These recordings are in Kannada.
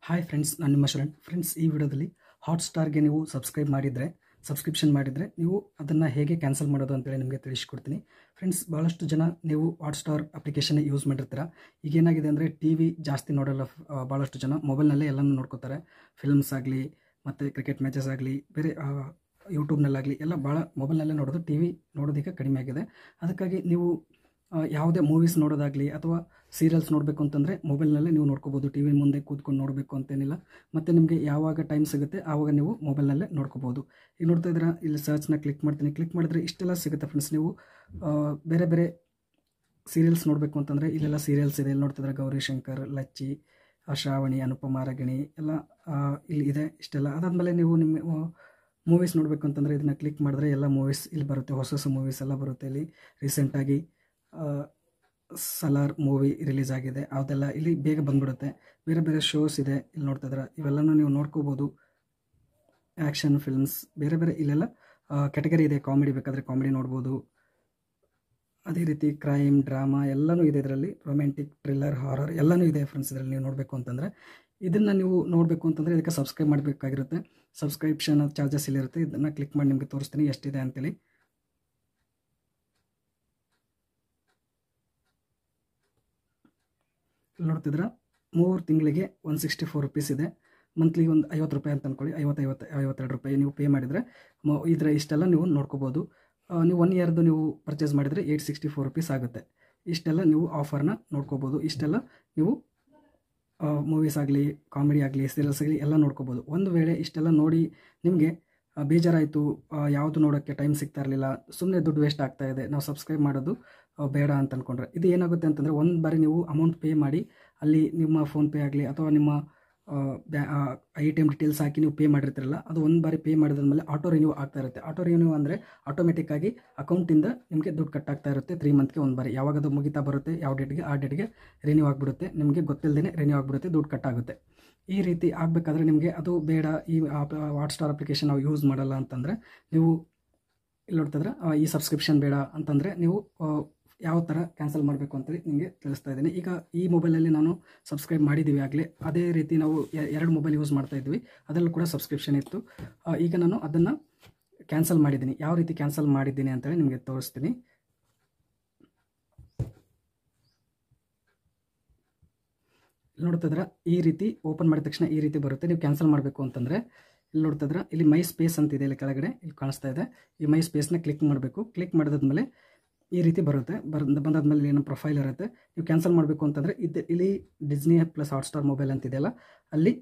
ಹಾಯ್ ಫ್ರೆಂಡ್ಸ್, ನಾನು ನಿಮ್ಮ ಶರಣ್. ಫ್ರೆಂಡ್ಸ್, ಈ ವಿಡಿಯೋದಲ್ಲಿ ಹಾಟ್‌ಸ್ಟಾರ್ಗೆ ನೀವು ಸಬ್ಸ್ಕ್ರಿಪ್ಷನ್ ಮಾಡಿದರೆ ನೀವು ಅದನ್ನು ಹೇಗೆ ಕ್ಯಾನ್ಸಲ್ ಮಾಡೋದು ಅಂತೇಳಿ ನಿಮಗೆ ತಿಳಿಸ್ಕೊಡ್ತೀನಿ. ಫ್ರೆಂಡ್ಸ್, ಭಾಳಷ್ಟು ಜನ ನೀವು ಹಾಟ್‌ಸ್ಟಾರ್ ಅಪ್ಲಿಕೇಶನ್ ಯೂಸ್ ಮಾಡಿರ್ತೀರ. ಈಗೇನಾಗಿದೆ ಅಂದರೆ ಟಿ ವಿ ಜಾಸ್ತಿ ನೋಡೋಲ್ಲ. ಭಾಳಷ್ಟು ಜನ ಮೊಬೈಲ್ನಲ್ಲೇ ಎಲ್ಲನೂ ನೋಡ್ಕೋತಾರೆ. ಫಿಲ್ಮ್ಸ್ ಆಗಲಿ ಮತ್ತು ಕ್ರಿಕೆಟ್ ಮ್ಯಾಚಸ್ ಆಗಲಿ, ಬೇರೆ ಯೂಟ್ಯೂಬ್ನಲ್ಲಾಗಲಿ ಎಲ್ಲ ಭಾಳ ಮೊಬೈಲ್ನಲ್ಲೇ ನೋಡೋದು. ಟಿ ವಿ ನೋಡೋದಕ್ಕೆ ಕಡಿಮೆ ಆಗಿದೆ. ಅದಕ್ಕಾಗಿ ನೀವು ಯಾವುದೇ ಮೂವೀಸ್ ನೋಡೋದಾಗಲಿ ಅಥವಾ ಸೀರಿಯಲ್ಸ್ ನೋಡಬೇಕು ಅಂತಂದರೆ ಮೊಬೈಲ್ನಲ್ಲೇ ನೀವು ನೋಡ್ಕೋಬೋದು. ಟಿ ವಿ ಮುಂದೆ ಕೂತ್ಕೊಂಡು ನೋಡಬೇಕು ಅಂತೇನಿಲ್ಲ. ಮತ್ತು ನಿಮಗೆ ಯಾವಾಗ ಟೈಮ್ ಸಿಗುತ್ತೆ ಆವಾಗ ನೀವು ಮೊಬೈಲ್ನಲ್ಲೇ ನೋಡ್ಕೋಬೋದು. ಈಗ ನೋಡ್ತಾ ಇದ್ದೀರಾ, ಇಲ್ಲಿ ಸರ್ಚ್ನ ಕ್ಲಿಕ್ ಮಾಡ್ತೀನಿ. ಕ್ಲಿಕ್ ಮಾಡಿದ್ರೆ ಇಷ್ಟೆಲ್ಲ ಸಿಗುತ್ತೆ ಫ್ರೆಂಡ್ಸ್. ನೀವು ಬೇರೆ ಬೇರೆ ಸೀರಿಯಲ್ಸ್ ನೋಡಬೇಕು ಅಂತಂದರೆ ಇಲ್ಲೆಲ್ಲ ಸೀರಿಯಲ್ಸ್ ಇದೆ. ಇಲ್ಲಿ ನೋಡ್ತಿದ್ರೆ ಗೌರಿಶಂಕರ್, ಲಚ್ಚಿ, ಶ್ರಾವಣಿ, ಅನುಪಮ, ರಾಗಿಣಿ ಎಲ್ಲ ಇಲ್ಲಿ ಇದೆ. ಇಷ್ಟೆಲ್ಲ ಅದಾದಮೇಲೆ ನೀವು ನಿಮ್ಮ ಮೂವೀಸ್ ನೋಡಬೇಕು ಅಂತಂದರೆ ಇದನ್ನು ಕ್ಲಿಕ್ ಮಾಡಿದ್ರೆ ಎಲ್ಲ ಮೂವೀಸ್ ಇಲ್ಲಿ ಬರುತ್ತೆ. ಹೊಸ ಮೂವೀಸ್ ಎಲ್ಲ ಬರುತ್ತೆ. ಇಲ್ಲಿ ರೀಸೆಂಟಾಗಿ ಸಲಾರ್ ಮೂವಿ ರಿಲೀಸ್ ಆಗಿದೆ, ಅದೆಲ್ಲ ಇಲ್ಲಿ ಬೇಗ ಬಂದ್ಬಿಡುತ್ತೆ. ಬೇರೆ ಬೇರೆ ಶೋಸ್ ಇದೆ, ಇಲ್ಲಿ ನೋಡ್ತಾ ಇದ್ದೀರಾ. ಇವೆಲ್ಲನೂ ನೀವು ನೋಡ್ಕೋಬೋದು. ಆ್ಯಕ್ಷನ್ ಫಿಲ್ಮ್ಸ್ ಬೇರೆ ಬೇರೆ ಇಲ್ಲೆಲ್ಲ ಕ್ಯಾಟಗರಿ ಇದೆ. ಕಾಮಿಡಿ ಬೇಕಾದರೆ ಕಾಮಿಡಿ ನೋಡ್ಬೋದು. ಅದೇ ರೀತಿ ಕ್ರೈಮ್, ಡ್ರಾಮಾ ಎಲ್ಲನೂ ಇದೆ ಇದರಲ್ಲಿ. ರೊಮ್ಯಾಂಟಿಕ್, ಥ್ರಿಲ್ಲರ್, ಹಾರರ್ ಎಲ್ಲನೂ ಇದೆ ಫ್ರೆಂಡ್ಸ್ ಇದರಲ್ಲಿ. ನೀವು ನೋಡಬೇಕು ಅಂತಂದರೆ ಇದನ್ನು ನೀವು ನೋಡಬೇಕು ಅಂತಂದರೆ ಇದಕ್ಕೆ ಸಬ್ಸ್ಕ್ರೈಬ್ ಮಾಡಬೇಕಾಗಿರುತ್ತೆ. ಸಬ್ಸ್ಕ್ರಿಪ್ಷನ್ ಚಾರ್ಜಸ್ ಇಲ್ಲಿರುತ್ತೆ. ಇದನ್ನು ಕ್ಲಿಕ್ ಮಾಡಿ ನಿಮಗೆ ತೋರಿಸ್ತೀನಿ ಎಷ್ಟಿದೆ ಅಂತೇಳಿ. ಇಲ್ಲಿ ನೋಡ್ತಿದ್ರೆ 3 ತಿಂಗಳಿಗೆ $164 ಇದೆ. ಮಂತ್ಲಿ ಒಂದು ₹50 ಅಂತ ಅಂದ್ಕೊಳ್ಳಿ. 52 ರೂಪಾಯಿ ನೀವು ಪೇ ಮಾಡಿದರೆ ಇದರ ಇಷ್ಟೆಲ್ಲ ನೀವು ನೋಡ್ಕೋಬೋದು. ನೀವು 1 ಇಯರ್ದು ನೀವು ಪರ್ಚೇಸ್ ಮಾಡಿದರೆ $864 ಆಗುತ್ತೆ. ಇಷ್ಟೆಲ್ಲ ನೀವು ಆಫರ್ನ ನೋಡ್ಕೋಬೋದು. ಇಷ್ಟೆಲ್ಲ ನೀವು ಮೂವೀಸ್ ಆಗಲಿ, ಕಾಮಿಡಿ ಆಗಲಿ, ಸೀರಿಯಲ್ಸ್ ಆಗಲಿ ಎಲ್ಲ ನೋಡ್ಕೋಬೋದು. ಒಂದು ವೇಳೆ ಇಷ್ಟೆಲ್ಲ ನೋಡಿ ನಿಮಗೆ ಬೇಜಾರಾಯಿತು, ಯಾವುದು ನೋಡೋಕ್ಕೆ ಟೈಮ್ ಸಿಗ್ತಾ ಇರಲಿಲ್ಲ, ಸುಮ್ಮನೆ ದುಡ್ಡು ವೇಸ್ಟ್ ಆಗ್ತಾ ಇದೆ, ನಾವು ಸಬ್ಸ್ಕ್ರೈಬ್ ಮಾಡೋದು ಬೇಡ ಅಂತ ಅಂದ್ಕೊಂಡ್ರೆ ಇದು ಏನಾಗುತ್ತೆ ಅಂತಂದರೆ, ಒಂದು ಬಾರಿ ನೀವು ಅಮೌಂಟ್ ಪೇ ಮಾಡಿ ಅಲ್ಲಿ ನಿಮ್ಮ ಫೋನ್ಪೇ ಆಗಲಿ ಅಥವಾ ನಿಮ್ಮ ATM ಡೀಟೇಲ್ಸ್ ಹಾಕಿ ನೀವು ಪೇ ಮಾಡಿರ್ತೀರಲ್ಲ, ಅದು ಒಂದು ಬಾರಿ ಪೇ ಮಾಡಿದ್ಮೇಲೆ ಆಟೋ ರಿನ್ಯೂ ಆಗ್ತಾ ಇರುತ್ತೆ. ಆಟೋ ರಿನ್ಯೂ ಅಂದರೆ ಆಟೋಮೆಟಿಕ್ಕಾಗಿ ಅಕೌಂಟಿಂದ ನಿಮಗೆ ದುಡ್ಡು ಕಟ್ ಆಗ್ತಾ ಇರುತ್ತೆ. 3 ಮಂತ್ಗೆ ಒಂದು ಬಾರಿ. ಯಾವಾಗ ಅದು ಮುಗಿತಾ ಬರುತ್ತೆ ಯಾವ ಡೇಟ್ಗೆ ಆ ಡೇಟ್ಗೆ ರಿನ್ಯೂ ಆಗಿಬಿಡುತ್ತೆ. ನಿಮಗೆ ಗೊತ್ತಿಲ್ಲದೇ ರಿನ್ಯೂ ಆಗಿಬಿಡುತ್ತೆ, ದುಡ್ಡು ಕಟ್ ಆಗುತ್ತೆ. ಈ ರೀತಿ ಆಗಬೇಕಾದ್ರೆ ನಿಮಗೆ ಅದು ಬೇಡ, ಈ ಹಾಟ್‌ಸ್ಟಾರ್ ಅಪ್ಲಿಕೇಶನ್ ನಾವು ಯೂಸ್ ಮಾಡಲ್ಲ ಅಂತಂದರೆ ನೀವು ಇಲ್ಲಿ ನೋಡ್ತಿದ್ರೆ ಈ ಸಬ್ಸ್ಕ್ರಿಪ್ಷನ್ ಬೇಡ ಅಂತಂದರೆ ನೀವು ಯಾವ ಥರ ಕ್ಯಾನ್ಸಲ್ ಮಾಡಬೇಕು ಅಂತೇಳಿ ನಿಮಗೆ ತಿಳಿಸ್ತಾ ಇದ್ದೀನಿ. ಈಗ ಈ ಮೊಬೈಲಲ್ಲಿ ನಾನು ಸಬ್ಸ್ಕ್ರೈಬ್ ಮಾಡಿದ್ದೀವಿ ಆಗಲೇ. ಅದೇ ರೀತಿ ನಾವು 2 ಮೊಬೈಲ್ ಯೂಸ್ ಮಾಡ್ತಾ ಇದ್ವಿ, ಅದರಲ್ಲೂ ಕೂಡ ಸಬ್ಸ್ಕ್ರಿಪ್ಷನ್ ಇತ್ತು. ಈಗ ನಾನು ಅದನ್ನು ಕ್ಯಾನ್ಸಲ್ ಮಾಡಿದ್ದೀನಿ. ಯಾವ ರೀತಿ ಕ್ಯಾನ್ಸಲ್ ಮಾಡಿದ್ದೀನಿ ಅಂತೇಳಿ ನಿಮಗೆ ತೋರಿಸ್ತೀನಿ. ನೋಡ್ತಿದ್ರೆ ಈ ರೀತಿ ಓಪನ್ ಮಾಡಿದ ತಕ್ಷಣ ಈ ರೀತಿ ಬರುತ್ತೆ. ನೀವು ಕ್ಯಾನ್ಸಲ್ ಮಾಡಬೇಕು ಅಂತಂದರೆ ಇಲ್ಲಿ ನೋಡ್ತಿದ್ರೆ ಇಲ್ಲಿ ಮೈ ಸ್ಪೇಸ್ ಅಂತಿದೆ, ಇಲ್ಲಿ ಕೆಳಗಡೆ ಇಲ್ಲಿ ಕಾಣಿಸ್ತಾ ಇದೆ. ಈ ಮೈ ಸ್ಪೇಸ್ನ ಕ್ಲಿಕ್ ಮಾಡಬೇಕು. ಕ್ಲಿಕ್ ಮಾಡಿದ್ಮೇಲೆ ಈ ರೀತಿ ಬರುತ್ತೆ. ಬಂದಾದ್ಮೇಲೆ ಏನು ಪ್ರೊಫೈಲ್ ಇರುತ್ತೆ. ನೀವು ಕ್ಯಾನ್ಸಲ್ ಮಾಡಬೇಕು ಅಂತಂದರೆ ಇಲ್ಲಿ ಡಿಸ್ನಿ ಪ್ಲಸ್ ಹಾಟ್‌ಸ್ಟಾರ್ ಮೊಬೈಲ್ ಅಂತಿದೆಯಲ್ಲ, ಅಲ್ಲಿ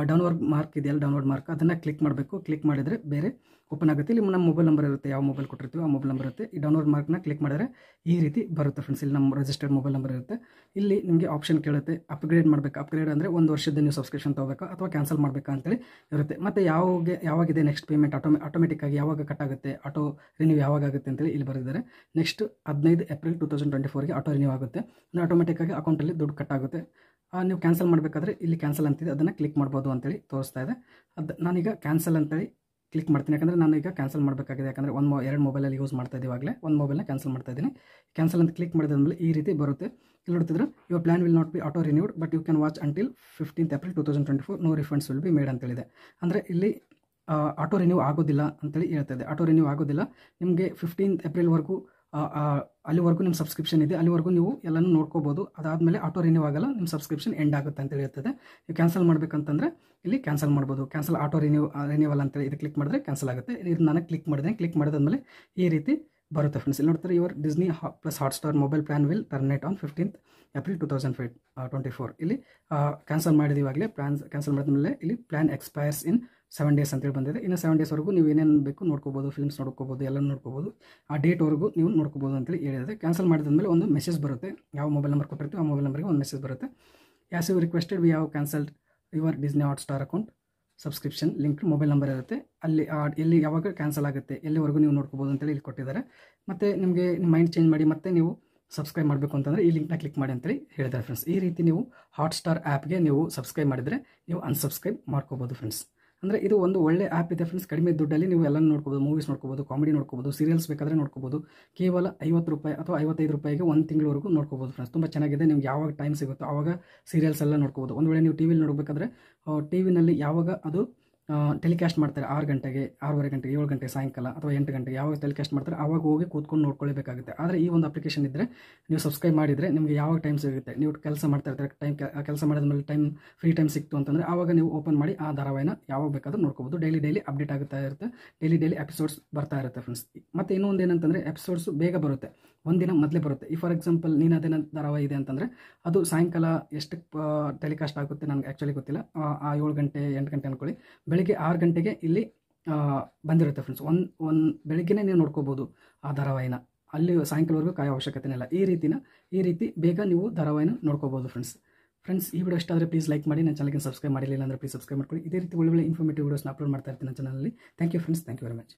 ಡೌನ್ಲೋಡ್ ಮಾರ್ಕ್ ಇದೆಯಲ್ಲ, ಡೌನ್ಲೋಡ್ ಮಾರ್ಕ್ ಅದನ್ನು ಕ್ಲಿಕ್ ಮಾಡಬೇಕು. ಕ್ಲಿಕ್ ಮಾಡಿದರೆ ಬೇರೆ ಓಪನ್ ಆಗುತ್ತೆ. ಇಲ್ಲಿ ನಮ್ಮ ಮೊಬೈಲ್ ನಂಬರ್ ಇರುತ್ತೆ, ಯಾವ ಮೊಬೈಲ್ ಕೊಟ್ಟಿರ್ತೀವಿ ಆ ಮೊಬೈಲ್ ನಂಬರ್ ಇರುತ್ತೆ. ಈ ಡೌನ್ಲೋಡ್ ಮಾರ್ಕ್ನ ಕ್ಲಿಕ್ ಮಾಡಿದರೆ ಈ ರೀತಿ ಬರುತ್ತೆ ಫ್ರೆಂಡ್ಸ್. ಇಲ್ಲಿ ನಮ್ಮ ರಿಜಿಸ್ಟರ್ಡ್ ಮೊಬೈಲ್ ನಂಬರ್ ಇರುತ್ತೆ. ಇಲ್ಲಿ ನಿಮಗೆ ಆಪ್ಷನ್ ಕೇಳುತ್ತೆ ಅಪ್ಗ್ರೇಡ್ ಮಾಡಬೇಕು. ಅಪ್ಗ್ರೇಡ್ ಅಂದರೆ 1 ವರ್ಷದ ನೀವು ಸಬ್ಸ್ಕ್ರಿಪ್ಷನ್ ತೊಗೋಬೇಕಾ ಅಥವಾ ಕ್ಯಾನ್ಸಲ್ ಮಾಡಬೇಕಾ ಅಂತೇಳಿ ಇರುತ್ತೆ. ಮತ್ತು ಯಾವಾಗಿದೆ ನೆಕ್ಸ್ಟ್ ಪೇಮೆಂಟ್ ಆಟೋಮೆಟಿಕ್ಕಾಗಿ ಯಾವಾಗ ಕಟ್ ಆಗುತ್ತೆ, ಆಟೋ ರಿನ್ಯೂ ಯಾವಾಗ ಆಗುತ್ತೆ ಅಂತೇಳಿ ಇಲ್ಲಿ ಬರೆದಿದ್ದಾರೆ. ನೆಕ್ಸ್ಟ್ 15 ಏಪ್ರಿಲ್ 2024ಗೆ ಆಟೋ ರಿನ್ಯೂ ಆಗುತ್ತೆ. ಆಟೋಮೆಟಿಕ್ಕಾಗಿ ಅಕೌಂಟಲ್ಲಿ ದುಡ್ಡು ಕಟ್ ಆಗುತ್ತೆ. ನೀವು ಕ್ಯಾನ್ಸಲ್ ಮಾಡಬೇಕಾದ್ರೆ ಇಲ್ಲಿ ಕ್ಯಾನ್ಸಲ್ ಅಂತಿದೆ, ಅದನ್ನು ಕ್ಲಿಕ್ ಮಾಡ್ಬೋದು ಅಂತೇಳಿ ತೋರಿಸ್ತಾ ಇದೆ. ನಾನೀಗ ಕ್ಯಾನ್ಸಲ್ ಅಂತೇಳಿ ಕ್ಲಿಕ್ ಮಾಡ್ತೀನಿ. ಯಾಕಂದರೆ ನಾನೀಗ ಕ್ಯಾನ್ಸಲ್ ಮಾಡಬೇಕಾಗಿದೆ. ಯಾಕಂದರೆ 2 ಮೊಬೈಲಲ್ಲಿ ಯೂಸ್ ಮಾಡ್ತಾ ಇದ್ದೀವಾಗಲೇ, ಒಂದು ಮೊಬೈಲ್ನ ಕ್ಯಾನ್ಸಲ್ ಮಾಡ್ತಾ ಇದ್ದೀನಿ. ಕ್ಯಾನ್ಸಲ್ ಅಂತ ಕ್ಲಿಕ್ ಮಾಡಿದ್ಮೇಲೆ ಈ ರೀತಿ ಬರುತ್ತೆ. ಇಲ್ಲಿ ನೋಡ್ತಿದ್ರೆ your plan will not be auto renewed but you can watch until 15 April 2024, no refunds will be made ಅಂತೇಳಿದೆ. ಅಂದರೆ ಇಲ್ಲಿ ಆಟೋ ರಿನ್ಯೂ ಆಗೋದಿಲ್ಲ ಅಂತೇಳಿ ಹೇಳ್ತಾ ಇದೆ. ಆಟೋ ರಿನ್ಯೂ ಆಗೋದಿಲ್ಲ. ನಿಮಗೆ 15 ಏಪ್ರಿಲ್ವರೆಗೂ ಅಲ್ಲಿವರೆಗೂ ನಿಮ್ಮ ಸಬ್ಸ್ಕ್ರಿಪ್ಷನ್ ಇದೆ, ಅಲ್ಲಿವರೆಗೂ ನೀವು ಎಲ್ಲನೂ ನೋಡ್ಕೋಬೋದು. ಅದಾದಮೇಲೆ ಆಟೋ ರಿನ್ಯೂ ಆಗಲ್ಲ, ನಿಮ್ಮ ಸಬ್ಸ್ಕ್ರಿಪ್ಷನ್ ಎಂಡ್ ಆಗುತ್ತೆ ಅಂತೇಳಿ ಹೇಳ್ತದೆ. ನೀವು ಕ್ಯಾನ್ಸಲ್ ಮಾಡಬೇಕಂತಂದರೆ ಇಲ್ಲಿ ಕ್ಯಾನ್ಸಲ್ ಮಾಡ್ಬೋದು. ಕ್ಯಾನ್ಸಲ್ ಆಟೋ ರಿನ್ಯೂವಲ್ ಅಂತೇಳಿ ಇದು ಕ್ಲಿಕ್ ಮಾಡಿದ್ರೆ ಕ್ಯಾನ್ಸಲ್ ಆಗುತ್ತೆ. ಇದು ನಾನು ಕ್ಲಿಕ್ ಮಾಡಿದೆ. ಕ್ಲಿಕ್ ಮಾಡಿದ್ಮೇಲೆ ಈ ರೀತಿ ಬರುತ್ತೆ ಫ್ರೆಂಡ್ಸ್. ಇಲ್ಲಿ ನೋಡ್ತಾರೆ your Disney plus Hotstar mobile plan will terminate on 15 April 2024. ಇಲ್ಲಿ ಕ್ಯಾನ್ಸಲ್ ಮಾಡಿದೀವಾಗಲೇ. ಕ್ಯಾನ್ಸಲ್ ಮಾಡಿದ್ಮೇಲೆ ಇಲ್ಲಿ ಪ್ಲಾನ್ ಎಕ್ಸ್ಪೈರ್ಸ್ ಇನ್ 7 ಡೇಸ್ ಅಂತೇಳಿ ಬಂದಿದೆ. ಇನ್ನು 7 ಡೇಸ್ವರೆಗೂ ನೀವು ಏನೇನು ಬೇಕು ನೋಡ್ಕೋಬೋದು, ಫಿಲ್ಮ್ಸ್ ನೋಡ್ಕೋಬೋದು, ಎಲ್ಲ ನೋಡ್ಕೋಬೋದು. ಆ ಡೇಟ್ವರೆಗೂ ನೀವು ನೋಡ್ಕೋಬೋದು ಅಂತೇಳಿ ಹೇಳಿದೆ. ಕ್ಯಾನ್ಸಲ್ ಮಾಡಿದ್ಮೇಲೆ ಒಂದು ಮೆಸೇಜ್ ಬರುತ್ತೆ. ಯಾವ ಮೊಬೈಲ್ ನಂಬರ್ ಕೊಟ್ಟಿರ್ತೀವಿ ಆ ಮೊಬೈಲ್ ನಂಬರ್ಗೆ ಒಂದು ಮೆಸೇಜ್ ಬರುತ್ತೆ. As you requested we have cancelled your Disney Hotstar account subscription link mobile number ಇರುತ್ತೆ. ಅಲ್ಲಿ ಎಲ್ಲಿ ಯಾವಾಗ ಕ್ಯಾನ್ಸಲ್ ಆಗುತ್ತೆ ಎಲ್ಲಿವರೆಗೂ ನೀವು ನೋಡ್ಕೋಬೋದು ಅಂತೇಳಿ ಇಲ್ಲಿ ಕೊಟ್ಟಿದ್ದಾರೆ. ಮತ್ತು ನಿಮಗೆ ನಿಮ್ಮ ಮೈಂಡ್ ಚೇಂಜ್ ಮಾಡಿ ಮತ್ತೆ ನೀವು ಸಬ್ಸ್ಕ್ರೈಬ್ ಮಾಡಬೇಕು ಅಂತಂದರೆ ಈ ಲಿಂಕ್ನ ಕ್ಲಿಕ್ ಮಾಡಿ ಅಂತೇಳಿ ಹೇಳಿದ್ದಾರೆ ಫ್ರೆಂಡ್ಸ್. ಈ ರೀತಿ ನೀವು ಹಾಟ್‌ಸ್ಟಾರ್ ಆ್ಯಪ್ಗೆ ನೀವು ಸಬ್ಸ್ಕ್ರೈಬ್ ಮಾಡಿದರೆ ನೀವು ಅನ್ಸಬ್ಸ್ಕ್ರೈಬ್ ಮಾಡ್ಕೋಬೋದು ಫ್ರೆಂಡ್ಸ್. ಅಂದರೆ ಇದು ಒಂದು ಒಳ್ಳೆ ಆ್ಯಪ್ ಇದೆ ಫ್ರೆಂಡ್ಸ್. ಕಡಿಮೆ ದುಡ್ಡಲ್ಲಿ ನೀವು ಎಲ್ಲ ನೋಡ್ಕೋಬೋದು, ಮೂವೀಸ್ ನೋಡ್ಕೋಬೋದು, ಕಾಮಿಡಿ ನೋಡ್ಕೋಬೋದು, ಸೀರಿಯಲ್ಸ್ ಬೇಕಾದರೆ ನೋಡ್ಕೋಬೋದು. ಕೇವಲ ₹50 ಅಥವಾ ₹55 ಒಂದು ತಿಂಗಳವರೆಗೂ ನೋಡ್ಕೋಬೋದು ಫ್ರೆಂಡ್ಸ್. ತುಂಬ ಚೆನ್ನಾಗಿದೆ. ನಿಮ್ಗೆ ಯಾವಾಗ ಟೈಮ್ ಸಿಗುತ್ತೋ ಆವಾಗ ಸೀರಿಯಲ್ಸ್ ಎಲ್ಲ ನೋಡ್ಕೋಬೋದು. ಒಂದು ವೇಳೆ ನೀವು ಟಿವಿಲಿ ನೋಡಬೇಕಾದ್ರೆ ಟಿವಿನಲ್ಲಿ ಯಾವಾಗ ಅದು ಟೆಲಿಕಾಸ್ಟ್ ಮಾಡ್ತಾರೆ 6 ಗಂಟೆಗೆ, 6:30 ಗಂಟೆಗೆ, 7 ಗಂಟೆ ಸಾಯಂಕಾಲ ಅಥವಾ 8 ಗಂಟೆಗೆ ಯಾವಾಗ ಟೆಲಿಕಾಸ್ಟ್ ಮಾಡ್ತಾರೆ ಆವಾಗ ಹೋಗಿ ಕೂತ್ಕೊಂಡು ನೋಡ್ಕೊಳ್ಳೇಬೇಕಾಗುತ್ತೆ. ಆದರೆ ಈ ಒಂದು ಅಪ್ಲಿಕೇಶನ್ ಇದ್ದರೆ ನೀವು ಸಬ್ಸ್ಕ್ರೈಬ್ ಮಾಡಿದರೆ ನಿಮಗೆ ಯಾವಾಗ ಟೈಮ್ ಸಿಗುತ್ತೆ, ನೀವು ಕೆಲಸ ಮಾಡ್ತಾ ಇರ್ತಾರೆ, ಕೆಲಸ ಮಾಡಿದ್ಮೇಲೆ ಫ್ರೀ ಟೈಮ್ ಸಿಕ್ತು ಅಂತಂದರೆ ಆವಾಗ ನೀವು ಓಪನ್ ಮಾಡಿ ಆ ಧಾರಾವಾಹಿನ ಯಾವಾಗ ಬೇಕಾದರೂ ನೋಡ್ಕೋಬೋದು. ಡೈಲಿ ಅಪ್ಡೇಟ್ ಆಗುತ್ತಾ ಇರುತ್ತೆ, ಡೈಲಿ ಎಪಿಸೋಡ್ಸ್ ಬರ್ತಾ ಇರುತ್ತೆ ಫ್ರೆಂಡ್ಸ್. ಮತ್ತು ಇನ್ನೊಂದು ಏನಂತಂದರೆ ಎಪಿಸೋಡ್ಸು ಬೇಗ ಬರುತ್ತೆ, ಒಂದಿನ ಮೊದಲೇ ಬರುತ್ತೆ. ಈ ಫಾರ್ ಎಕ್ಸಾಂಪಲ್ ನೀನದೇನ ಧಾರಾವಾಹಿ ಇದೆ ಅಂತಂದರೆ ಅದು ಸಾಯಂಕಾಲ ಎಷ್ಟಕ್ಕೆ ಟೆಲಿಕಾಸ್ಟ್ ಆಗುತ್ತೆ ನನಗೆ ಆ್ಯಕ್ಚುಲಿ ಗೊತ್ತಿಲ್ಲ. 7 ಗಂಟೆ 8 ಗಂಟೆ ಅಂದ್ಕೊಳ್ಳಿ, ಬೆಳಗ್ಗೆ 6 ಗಂಟೆಗೆ ಇಲ್ಲಿ ಬಂದಿರುತ್ತೆ ಫ್ರೆಂಡ್ಸ್. ಒಂದು ಬೆಳಗ್ಗೆನೇ ನೀವು ನೋಡ್ಕೋಬೋದು ಆ ಧಾರಾವಾಹಿನ, ಅಲ್ಲಿ ಸಾಯಂಕಾಲವರೆಗೂ ಕಾಯೋ ಅವಶ್ಯಕತೆ ಇಲ್ಲ. ಈ ರೀತಿ ಬೇಗ ನೀವು ಧಾರಾವಾಹಿನ ನೋಡ್ಕೋಬೋದು ಫ್ರೆಂಡ್ಸ್. ಈ ವಿಡಿಯೋ ಇಷ್ಟ ಆದರೆ ಪ್ಲೀಸ್ ಲೈಕ್ ಮಾಡಿ, ನನ್ನ ಚಾನಲ್ಗೆ ಸಬ್ಸ್ಕ್ರೈಬ್ ಮಾಡಿಲ್ಲ ಅಂದರೆ ಪ್ಲೀಸ್ ಸಬ್ಸ್ಕ್ರೈಬ್ ಮಾಡ್ಕೊಳ್ಳಿ. ಇದೇ ರೀತಿ ಒಳ್ಳೆ ಇನ್ಫಾರ್ಮೇಟಿವ್ ವೀಡಿಯೋಸ್ನ ಅಪ್ಲೋಡ್ ಮಾಡ್ತಾ ಇರ್ತೀನಿ ನನ್ನ ಚಾನಲಲ್ಲಿ. Thank you friends, thank you very much.